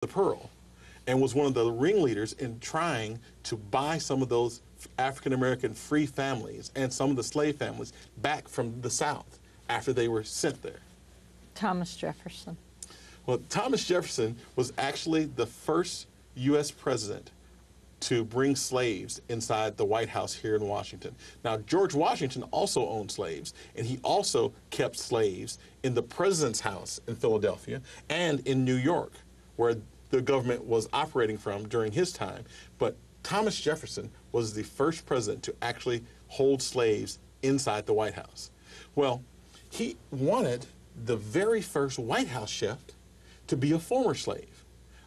the Pearl, and was one of the ringleaders in trying to buy some of those African-American free families and some of the slave families back from the South after they were sent there. Thomas Jefferson. Well, Thomas Jefferson was actually the first U.S. president to bring slaves inside the White House here in Washington. Now, George Washington also owned slaves, and he also kept slaves in the president's house in Philadelphia and in New York, where the government was operating from during his time. But Thomas Jefferson was the first president to actually hold slaves inside the White House. Well, he wanted the very first White House chef to be a former slave.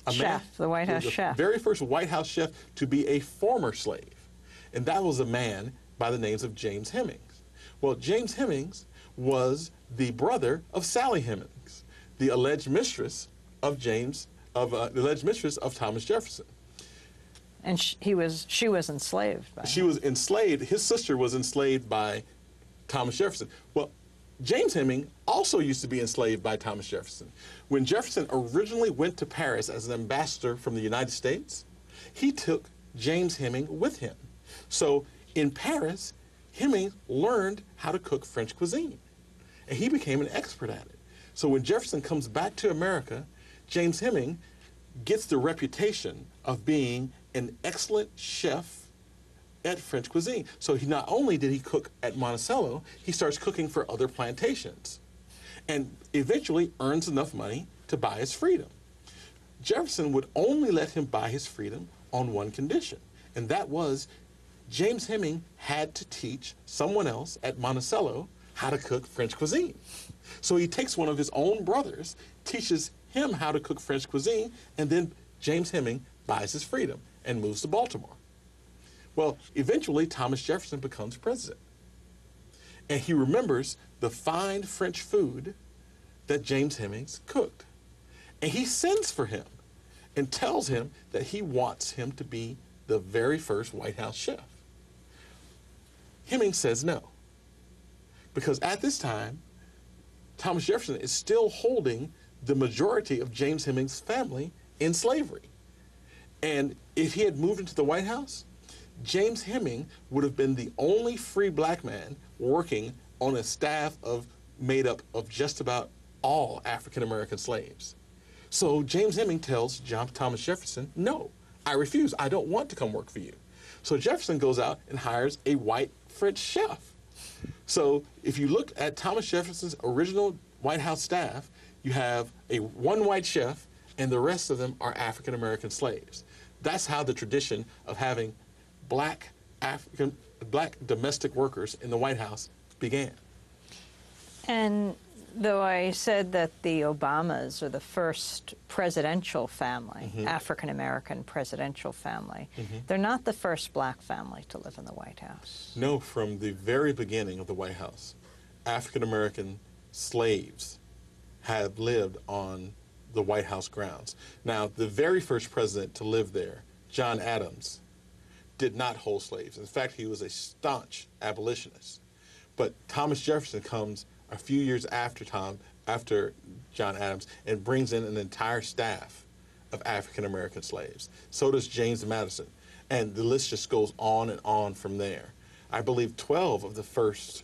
The White House chef. The very first White House chef to be a former slave. And that was a man by the names of James Hemings. Well, James Hemings was the brother of Sally Hemings, the alleged mistress of Thomas Jefferson. And she was enslaved by him. She was enslaved. His sister was enslaved by Thomas Jefferson. Well, James Heming also used to be enslaved by Thomas Jefferson. When Jefferson originally went to Paris as an ambassador from the United States, he took James Heming with him. So in Paris, Heming learned how to cook French cuisine, and he became an expert at it. So when Jefferson comes back to America, James Heming gets the reputation of being an excellent chef at French cuisine. So he not only did he cook at Monticello, he starts cooking for other plantations and eventually earns enough money to buy his freedom. Jefferson would only let him buy his freedom on one condition, and that was James Heming had to teach someone else at Monticello how to cook French cuisine. So he takes one of his own brothers, teaches him how to cook French cuisine, and then James Heming buys his freedom and moves to Baltimore. Well, eventually Thomas Jefferson becomes president, and he remembers the fine French food that James Hemings cooked, and he sends for him and tells him that he wants him to be the very first White House chef. Hemings says no, because at this time, Thomas Jefferson is still holding the majority of James Hemings' family in slavery. And if he had moved into the White House, James Heming would have been the only free black man working on a staff made up of just about all African-American slaves. So James Heming tells Thomas Jefferson, no, I refuse. I don't want to come work for you. So Jefferson goes out and hires a white French chef. So if you look at Thomas Jefferson's original White House staff, you have one white chef, and the rest of them are African-American slaves. That's how the tradition of having black domestic workers in the White House began. And though I said that the Obamas are the first presidential family, African-American presidential family, they're not the first black family to live in the White House. No, from the very beginning of the White House, African-American slaves have lived on the White House grounds. Now, the very first president to live there, John Adams, did not hold slaves. In fact, he was a staunch abolitionist. But Thomas Jefferson comes a few years after John Adams and brings in an entire staff of African-American slaves. So does James Madison. And the list just goes on and on from there. I believe 12 of the first,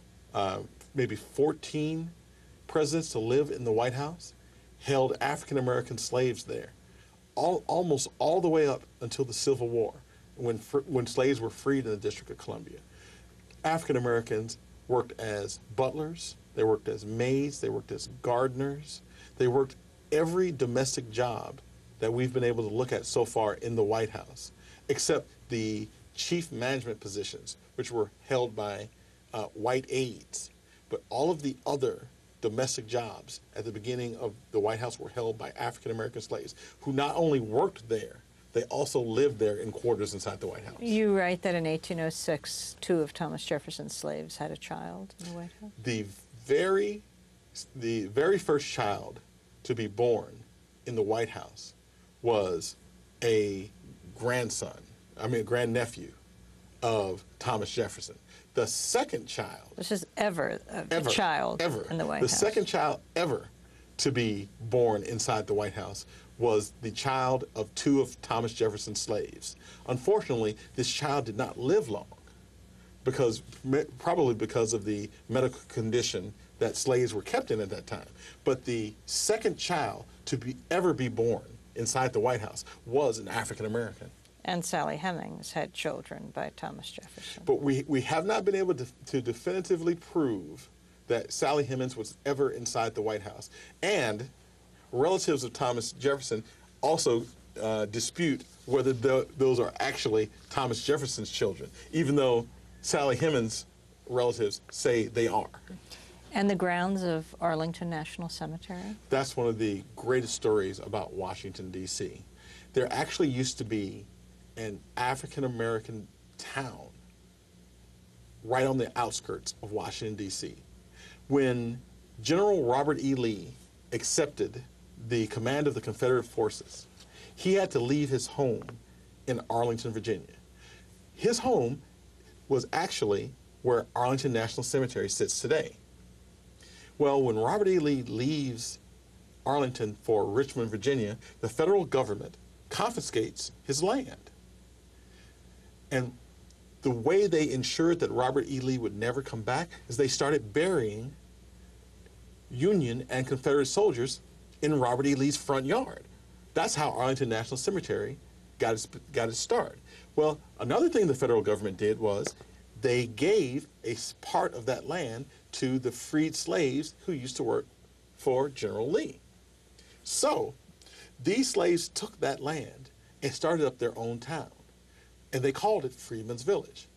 maybe 14 presidents to live in the White House held African-American slaves there, almost all the way up until the Civil War, when slaves were freed in the District of Columbia. African-Americans worked as butlers, they worked as maids, they worked as gardeners, they worked every domestic job that we've been able to look at so far in the White House, except the chief management positions, which were held by white aides. But all of the other domestic jobs at the beginning of the White House were held by African-American slaves who not only worked there, they also lived there in quarters inside the White House. You write that in 1806, 2 of Thomas Jefferson's slaves had a child in the White House? The very first child to be born in the White House was a grandnephew of Thomas Jefferson. The second child. This is ever a child in the White House. The second child ever to be born inside the White House was the child of 2 of Thomas Jefferson's slaves. Unfortunately, this child did not live long, probably because of the medical condition that slaves were kept in at that time. But the second child to ever be born inside the White House was an African American. And Sally Hemings had children by Thomas Jefferson. But we have not been able to definitively prove that Sally Hemings was ever inside the White House. And relatives of Thomas Jefferson also dispute whether those are actually Thomas Jefferson's children, even though Sally Hemings' relatives say they are. And the grounds of Arlington National Cemetery? That's one of the greatest stories about Washington, D.C. There actually used to be an African-American town right on the outskirts of Washington, D.C. When General Robert E. Lee accepted the command of the Confederate forces, he had to leave his home in Arlington, Virginia. His home was actually where Arlington National Cemetery sits today. Well, when Robert E. Lee leaves Arlington for Richmond, Virginia, the federal government confiscates his land. And the way they ensured that Robert E. Lee would never come back is they started burying Union and Confederate soldiers in Robert E. Lee's front yard. That's how Arlington National Cemetery got its start. Well, another thing the federal government did was they gave a part of that land to the freed slaves who used to work for General Lee. So these slaves took that land and started up their own town, and they called it Freedmen's Village.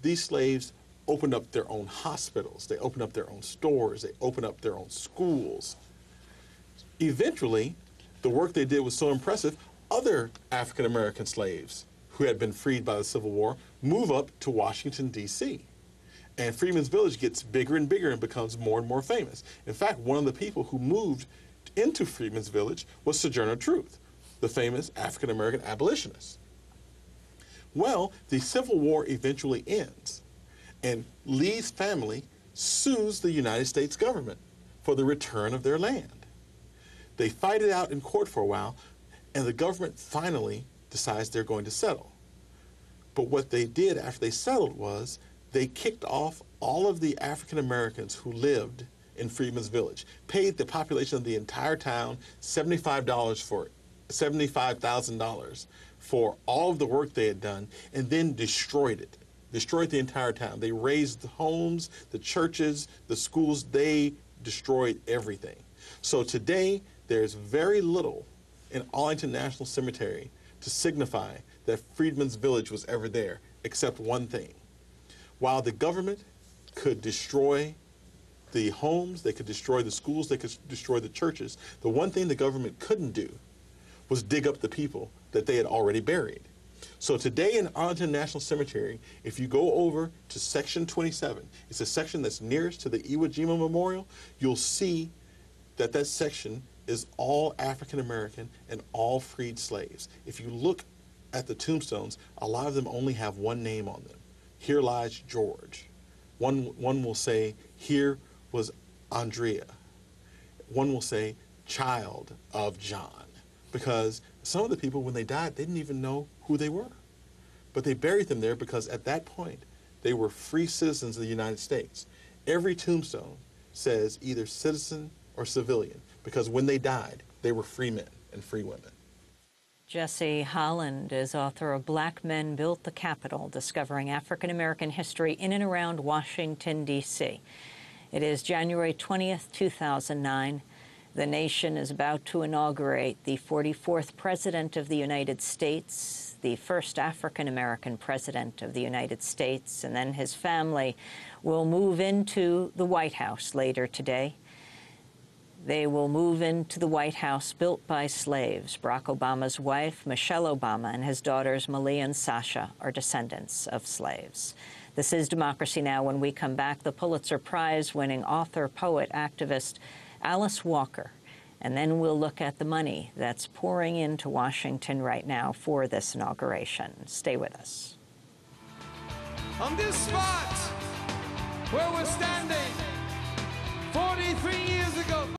These slaves opened up their own hospitals, they opened up their own stores, they opened up their own schools. Eventually, the work they did was so impressive, other African-American slaves who had been freed by the Civil War move up to Washington, D.C. And Freedmen's Village gets bigger and bigger and becomes more and more famous. In fact, one of the people who moved into Freedmen's Village was Sojourner Truth, the famous African-American abolitionist. Well, the Civil War eventually ends, and Lee's family sues the United States government for the return of their land. They fight it out in court for a while, and the government finally decides they're going to settle. But what they did after they settled was they kicked off all of the African Americans who lived in Freedmen's Village, paid the population of the entire town $75,000 for all of the work they had done, and then destroyed it. Destroyed the entire town. They razed the homes, the churches, the schools. They destroyed everything. So today, there's very little in Arlington National Cemetery to signify that Freedmen's Village was ever there, except one thing. While the government could destroy the homes, they could destroy the schools, they could destroy the churches, the one thing the government couldn't do was dig up the people that they had already buried. So today in Arlington National Cemetery, if you go over to section 27, it's a section that's nearest to the Iwo Jima Memorial, you'll see that that section is all African American and all freed slaves. If you look at the tombstones, a lot of them only have one name on them. Here lies George. One will say, here was Andrea. One will say, child of John. Because some of the people, when they died, they didn't even know who they were. But they buried them there because at that point, they were free citizens of the United States. Every tombstone says either citizen or civilian, because when they died, they were free men and free women. Jesse Holland is author of Black Men Built the Capitol, Discovering African American History in and Around Washington, D.C. It is January 20th, 2009. The nation is about to inaugurate the 44th President of the United States, the first African American President of the United States, and then his family will move into the White House later today. They will move into the White House built by slaves. Barack Obama's wife, Michelle Obama, and his daughters, Malia and Sasha, are descendants of slaves. This is Democracy Now! When we come back, the Pulitzer Prize-winning author, poet, activist Alice Walker. And then we'll look at the money that's pouring into Washington right now for this inauguration. Stay with us. On this spot where we're standing 43 years ago.